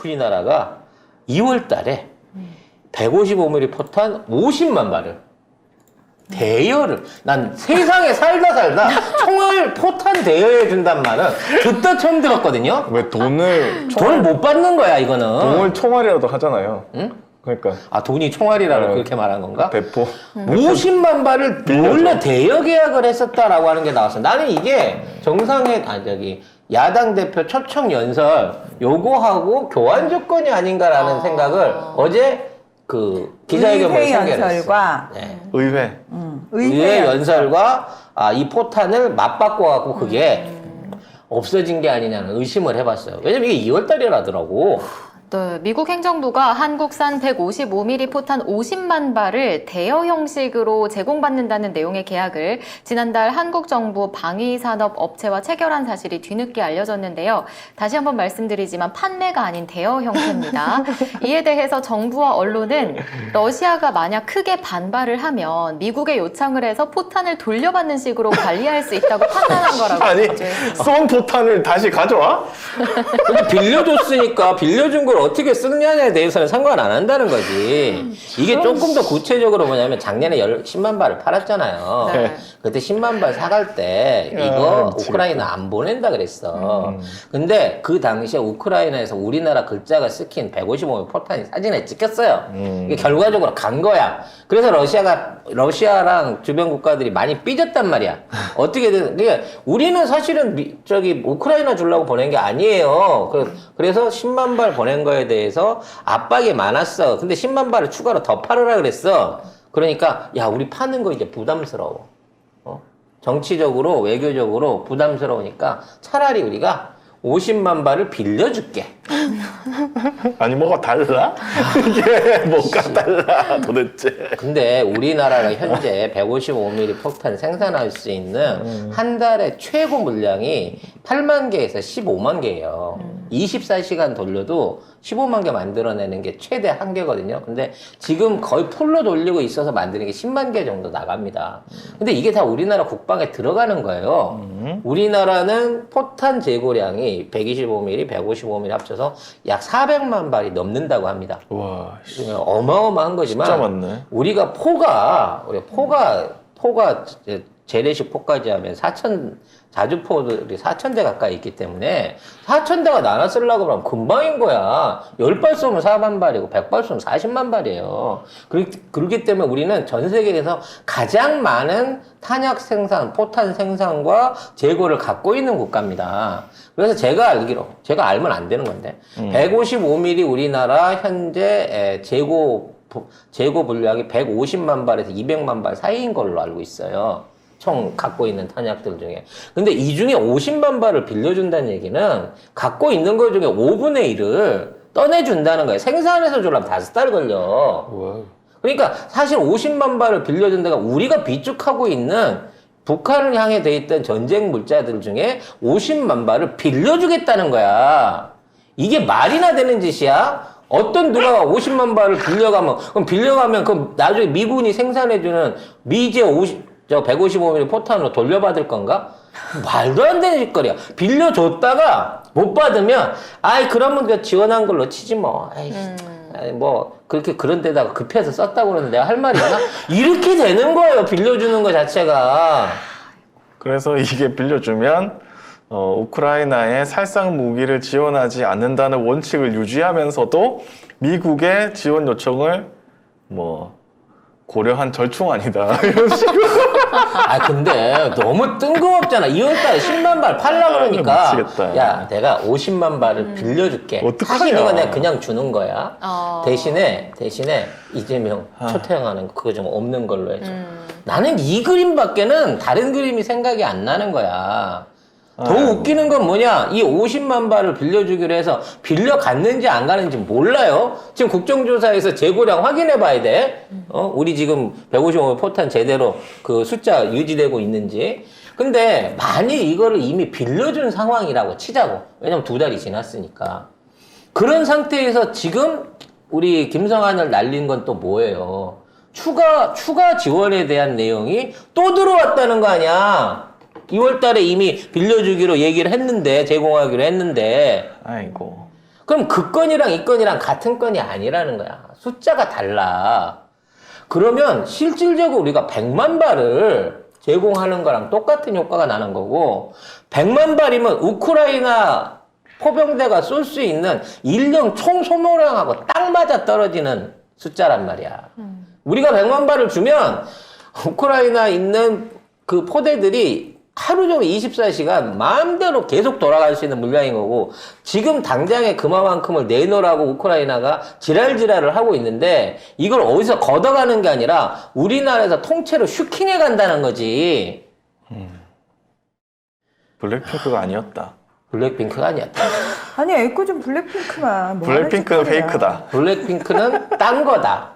우리나라가 2월 달에 155mm 포탄 50만 발을 대여를 난 세상에 살다 총을 포탄 대여해 준단 말은 듣다 처음 들었거든요. 왜 돈을 돈을 못 받는 거야 이거는. 돈을 총알이라도 하잖아요. 응? 그러니까 아 돈이 총알이라고 그렇게 말한 건가? 배포. 50만 발을 원래 대여 계약을 했었다라고 하는 게 나왔어. 나는 이게 정상회 야당 대표 초청 연설 요거하고 교환 조건이 아닌가라는 생각을 어제 그 기자회견에서 의회 생겨냈어. 연설과 네. 의회. 의회 연설과 이 포탄을 맞바꿔 갖고 그게 없어진 게 아니냐는 의심을 해봤어요. 왜냐면 이게 2월 달이라더라고. 네, 미국 행정부가 한국산 155mm 포탄 50만 발을 대여 형식으로 제공받는다는 내용의 계약을 지난달 한국 정부 방위산업업체와 체결한 사실이 뒤늦게 알려졌는데요. 다시 한번 말씀드리지만 판매가 아닌 대여 형태입니다. 이에 대해서 정부와 언론은 러시아가 만약 크게 반발을 하면 미국에 요청을 해서 포탄을 돌려받는 식으로 관리할 수 있다고 판단한 거라고 아니 강조했습니다. 쏜 포탄을 다시 가져와? 근데 빌려줬으니까 빌려준 걸 어떻게 쓰느냐에 대해서는 상관 안 한다는 거지. 이게 조금 더 구체적으로 뭐냐면 작년에 10만 발을 팔았잖아요. 네. 그때 10만 발 사갈 때 야, 이거 미치겠다. 우크라이나 안 보낸다 그랬어. 근데 그 당시에 우크라이나에서 우리나라 글자가 스킨 155mm 포탄이 사진에 찍혔어요. 이게 결과적으로 간 거야. 그래서 러시아랑 주변 국가들이 많이 삐졌단 말이야. 어떻게든 그러니까 우리는 사실은 우크라이나 주려고 보낸 게 아니에요. 그래서 10만 발 보낸 거에 대해서 압박이 많았어. 근데 10만 발을 추가로 더 팔으라 그랬어. 그러니까 야 우리 파는 거 이제 부담스러워. 정치적으로 외교적으로 부담스러우니까 차라리 우리가 50만 발을 빌려줄게. 아니 뭐가 달라? 이게 뭐가 달라 도대체? 근데 우리나라가 현재 155mm 폭탄 생산할 수 있는 한 달에 최고 물량이 8만 개에서 15만 개예요. 24시간 돌려도 15만 개 만들어내는 게 최대 한계거든요. 근데 지금 거의 풀로 돌리고 있어서 만드는 게 10만 개 정도 나갑니다. 근데 이게 다 우리나라 국방에 들어가는 거예요. 우리나라는 포탄 재고량이 125mm, 155mm 합쳐서 약 400만 발이 넘는다고 합니다. 와, 어마어마한 거지만 진짜 많네. 우리가 포가 재래식 포까지 하면 자주포들이 4,000대 가까이 있기 때문에 4,000대가 나눠 쓰려고 그러면 금방인 거야. 10발 쏘면 4만 발이고 100발 쏘면 40만 발이에요. 그렇기 때문에 우리는 전 세계에서 가장 많은 탄약 생산, 포탄 생산과 재고를 갖고 있는 국가입니다. 그래서 제가 알면 안 되는 건데 155mm 우리나라 현재 재고 분량이 150만 발에서 200만 발 사이인 걸로 알고 있어요. 총 갖고 있는 탄약들 중에. 근데 이 중에 50만 발을 빌려준다는 얘기는 갖고 있는 것 중에 5분의 1을 떠내준다는 거예요. 생산해서 주려면 5달 걸려. 와. 그러니까 사실 50만 발을 빌려준 데가 우리가 비축하고 있는 북한을 향해 돼 있던 전쟁 물자들 중에 50만 발을 빌려주겠다는 거야. 이게 말이나 되는 짓이야? 어떤 누가 50만 발을 빌려가면 그럼 나중에 미군이 생산해주는 미제 155mm 포탄으로 돌려받을 건가? 말도 안 되는 짓거리야. 빌려줬다가 못 받으면 그러면 그 지원한 걸로 치지 뭐. 그런 데다가 급해서 썼다고 그러는데 내가 할 말이 있나? 이렇게 되는 거예요. 빌려주는 거 자체가. 그래서 이게 빌려주면 우크라이나에 살상 무기를 지원하지 않는다는 원칙을 유지하면서도 미국의 지원 요청을 고려한 절충 아니다 이런 식으로. 근데 너무 뜬금없잖아. 2월달에 10만 발 팔라 그러니까. 미치겠다. 야, 내가 50만 발을 빌려줄게. 어떡하냐. 사실 이거 내가 그냥 주는 거야. 어. 대신에 이재명 초태형하는 거 그거 좀 없는 걸로 해줘. 나는 이 그림밖에는 다른 그림이 생각이 안 나는 거야. 더 웃기는 건 뭐냐? 이 50만 발을 빌려주기로 해서 빌려갔는지 안 가는지 몰라요. 지금 국정조사에서 재고량 확인해 봐야 돼. 우리 지금 155 포탄 제대로 그 숫자 유지되고 있는지. 근데 만일 이거를 이미 빌려준 상황이라고 치자고. 왜냐면 2달이 지났으니까. 그런 상태에서 지금 우리 김성한을 날린 건 또 뭐예요? 추가 지원에 대한 내용이 또 들어왔다는 거 아니야? 2월 달에 이미 빌려주기로 얘기를 했는데, 제공하기로 했는데. 아이고. 그럼 그 건이랑 이 건이랑 같은 건이 아니라는 거야. 숫자가 달라. 그러면 실질적으로 우리가 100만 발을 제공하는 거랑 똑같은 효과가 나는 거고 100만 발이면 우크라이나 포병대가 쏠 수 있는 인력 총 소모량하고 딱 맞아 떨어지는 숫자란 말이야. 우리가 100만 발을 주면 우크라이나 있는 그 포대들이 하루 종일 24시간 마음대로 계속 돌아갈 수 있는 물량인 거고 지금 당장에 그만큼을 내놓으라고 우크라이나가 지랄지랄을 하고 있는데 이걸 어디서 걷어가는 게 아니라 우리나라에서 통째로 슈킹해 간다는 거지. 블랙핑크가 아니었다. 블랙핑크가 아니었다. 아니 애꿎은 블랙핑크만. 뭐 블랙핑크는 하는 짓거리야. 페이크다. 블랙핑크는 딴 거다.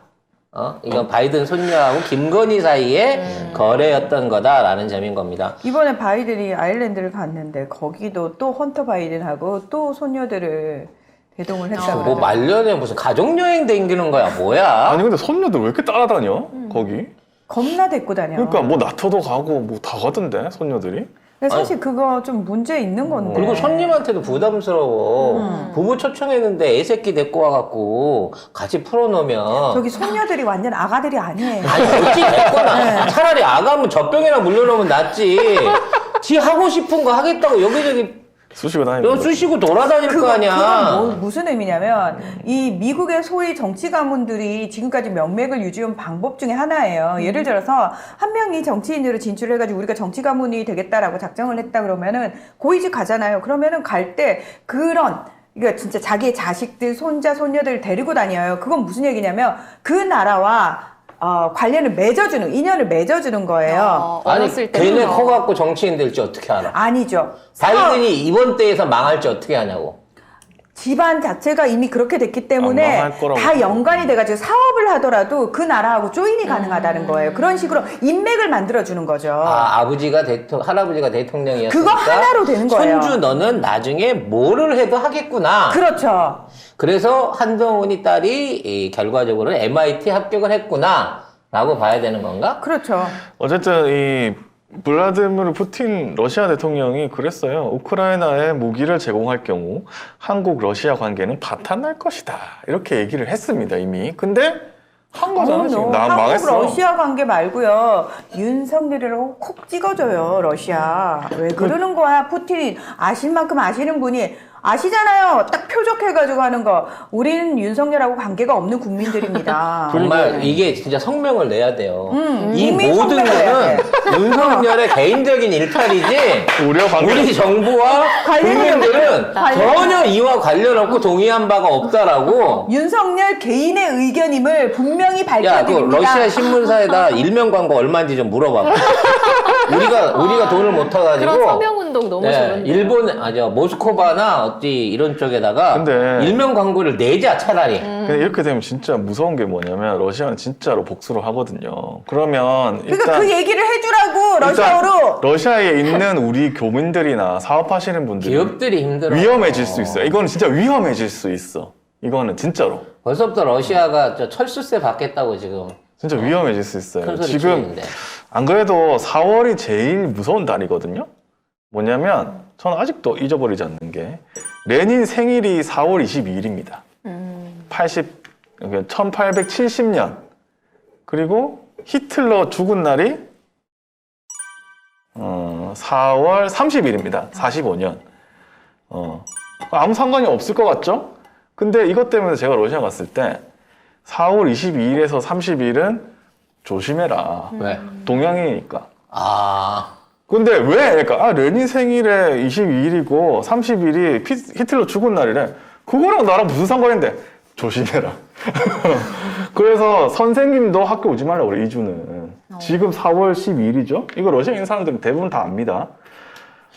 이건 바이든 손녀하고 김건희 사이의 거래였던 거다라는 점인 겁니다. 이번에 바이든이 아일랜드를 갔는데 거기도 또 헌터 바이든하고 또 손녀들을 대동을 했다고. 뭐 말년에 무슨 가족여행 댕기는 거야, 뭐야? 아니 근데 손녀들 왜 이렇게 따라다녀? 거기? 겁나 데리고 다녀. 그러니까 뭐 나토도 가고 뭐 다 가던데 손녀들이? 근데 사실 그거 좀 문제 있는 건데. 그리고 손님한테도 부담스러워. 부부 초청했는데 애새끼 데리고 와갖고 같이 풀어놓으면. 저기 손녀들이 완전 아가들이 아니에요. 아니, 어찌 됐거나. 차라리 아가면 젖병이랑 물려놓으면 낫지. 지 하고 싶은 거 하겠다고 여기저기 쑤시고 다니는 쑤시고 돌아다닐 거 아니야. 그건 무슨 의미냐면 이 미국의 소위 정치 가문들이 지금까지 명맥을 유지한 방법 중에 하나예요. 예를 들어서 한 명이 정치인으로 진출해가지고 우리가 정치 가문이 되겠다라고 작정을 했다 그러면은 고위직 가잖아요. 그러면은 갈 때 그런 그러니까 진짜 자기의 자식들, 손자, 손녀들 데리고 다녀요. 그건 무슨 얘기냐면 그 나라와 인연을 맺어주는 거예요. 아니, 어렸을 때 걔네 커갖고 정치인 될지 어떻게 알아? 아니죠. 바이든이 이번 때에서 망할지 어떻게 하냐고. 집안 자체가 이미 그렇게 됐기 때문에 망할 거라고 다 연관이 돼가지고 사업을 하더라도 그 나라하고 조인이 가능하다는 거예요. 그런 식으로 인맥을 만들어주는 거죠. 할아버지가 대통령이었으니까. 그거 하나로 되는 거예요. 손주 너는 나중에 뭐를 해도 하겠구나. 그렇죠. 그래서 한동훈이 딸이 결과적으로 MIT 합격을 했구나. 라고 봐야 되는 건가? 그렇죠. 어쨌든 이 블라디미르 푸틴 러시아 대통령이 그랬어요. 우크라이나에 무기를 제공할 경우 한국 러시아 관계는 파탄날 것이다. 이렇게 얘기를 했습니다 이미. 근데 한 거잖아 지금. 나 한국 망했어. 러시아 관계 말고요. 윤석열이라고 콕 찍어줘요. 러시아. 왜 그러는 거야? 푸틴이 아실 만큼 아시는 분이 아시잖아요. 딱 표적해가지고 하는 거. 우리는 윤석열하고 관계가 없는 국민들입니다. 정말 이게 진짜 성명을 내야 돼요. 이 국민 모든 성명을 내야 거는 윤석열의 개인적인 일탈이지 우리와 관계 우리 정부와 국민들은 전혀 이와 관련 없고 동의한 바가 없다라고. 윤석열 개인의 의견임을 분명히 야, 그 밝혀드립니다. 러시아 신문사에다 일명 광고 얼마인지 좀 물어봐. 우리가 돈을 못 타가지고. 그런 서명운동 너무 좋은데. 일본, 모스크바나 어디 이런 쪽에다가 근데- 일명 광고를 내자, 차라리. 근데 이렇게 되면 진짜 무서운 게 뭐냐면 러시아는 진짜로 복수를 하거든요. 그러면 그러니까 일단 그 얘기를 해주라고 러시아어로. 일단 러시아에 있는 우리 교민들이나 사업하시는 분들이 기업들이 힘들어. 위험해질 수 있어요. 이거는 진짜 위험해질 수 있어. 이거는 진짜로. 벌써부터 러시아가 저 철수세 받겠다고 지금 진짜 위험해질 수 있어요. 큰 소리 지금 치는데. 안 그래도 4월이 제일 무서운 달이거든요. 뭐냐면 저는 아직도 잊어버리지 않는 게 레닌 생일이 4월 22일입니다. 1870년. 그리고 히틀러 죽은 날이 4월 30일입니다. 45년. 아무 상관이 없을 것 같죠? 근데 이것 때문에 제가 러시아 갔을 때 4월 22일에서 30일은 조심해라. 왜? 동양이니까. 아, 근데 왜? 그러니까 레닌 생일에 22일이고 30일이 히틀러 죽은 날이래. 그거랑 나랑 무슨 상관인데? 조심해라. 그래서 선생님도 학교 오지 말라고 그래, 2주는. 지금 4월 12일이죠? 이거 러시아인 사람들은 대부분 다 압니다.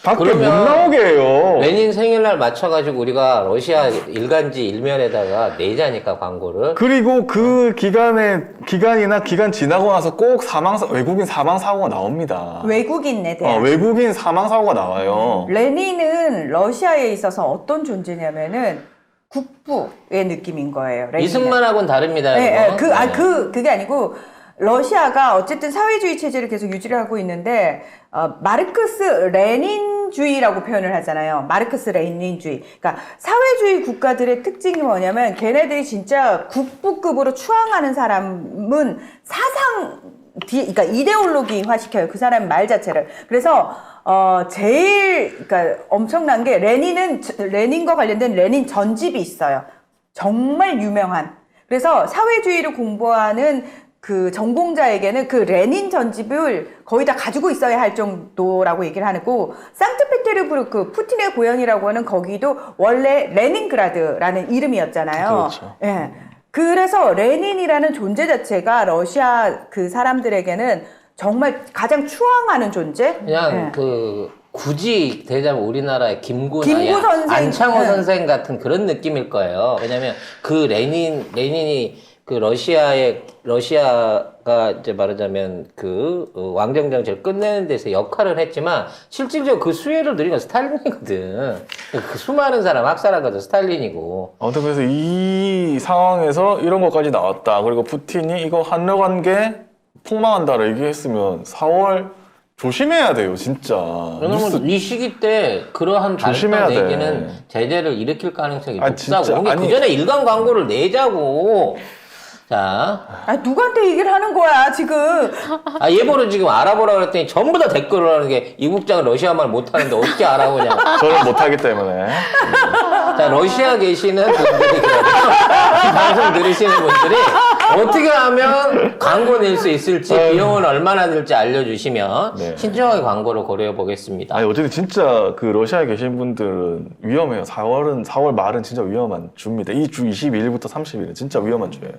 밖에 못 그러면 나오게 해요. 레닌 생일날 맞춰가지고 우리가 러시아 일간지 일면에다가 내자니까 광고를. 그리고 그 기간이나 기간 지나고 나서 꼭 외국인 사망 사고가 나옵니다. 외국인에 대한. 외국인 사망 사고가 나와요. 레닌은 러시아에 있어서 어떤 존재냐면은 국부의 느낌인 거예요. 레닌은. 이승만하고는 다릅니다. 네, 이거. 그게 아니고 러시아가 어쨌든 사회주의 체제를 계속 유지를 하고 있는데 마르크스 레닌 레닌주의라고 표현을 하잖아요. 마르크스 레닌주의. 그러니까 사회주의 국가들의 특징이 뭐냐면 걔네들이 진짜 국부급으로 추앙하는 사람은 그러니까 이데올로기화 시켜요. 그 사람 말 자체를. 그래서 제일 그러니까 엄청난 게 레닌과 관련된 레닌 전집이 있어요. 정말 유명한. 그래서 사회주의를 공부하는 그 전공자에게는 그 레닌 전집을 거의 다 가지고 있어야 할 정도라고 얘기를 하고, 상트페테르부르크, 푸틴의 고향이라고 하는 거기도 원래 레닌그라드라는 이름이었잖아요. 그렇죠. 예. 그래서 레닌이라는 존재 자체가 러시아 그 사람들에게는 정말 가장 추앙하는 존재? 그냥 예. 그 굳이 대자면 우리나라의 김구 선생. 안창호 네. 선생 같은 그런 느낌일 거예요. 왜냐면 그 레닌이 그 러시아가 이제 말하자면 그 왕정 정치를 끝내는 데서 역할을 했지만 실질적으로 그 수혜를 누린 건 스탈린이거든. 그 수많은 사람 학살한 것도 스탈린이고. 아무튼 그래서 이 상황에서 이런 것까지 나왔다. 그리고 푸틴이 이거 한러 관계 폭망한다라 얘기했으면 4월 조심해야 돼요, 진짜. 왜냐면 이 시기 때 그러한 조심해야 발언 돼. 얘기는 제재를 일으킬 가능성이 아, 높다고. 진짜. 그 아니. 전에 일간 광고를 내자고. 자, 누구한테 얘기를 하는 거야, 지금? 예보를 지금 알아보라 그랬더니 전부 다 댓글을 하는 게 이 국장은 러시아말 못하는데 어떻게 알아보냐. 저는 못하기 때문에. 자, 러시아 계시는 분들이 그래요. 이 방송 들으시는 분들이 어떻게 하면 광고 낼 수 있을지, 비용은 얼마나 들지 알려주시면 네. 신중하게 광고를 고려해 보겠습니다. 아니, 어쨌든 진짜 그 러시아에 계신 분들은 위험해요. 4월 말은 진짜 위험한 주입니다. 이 주 22일부터 30일은 진짜 위험한 주예요.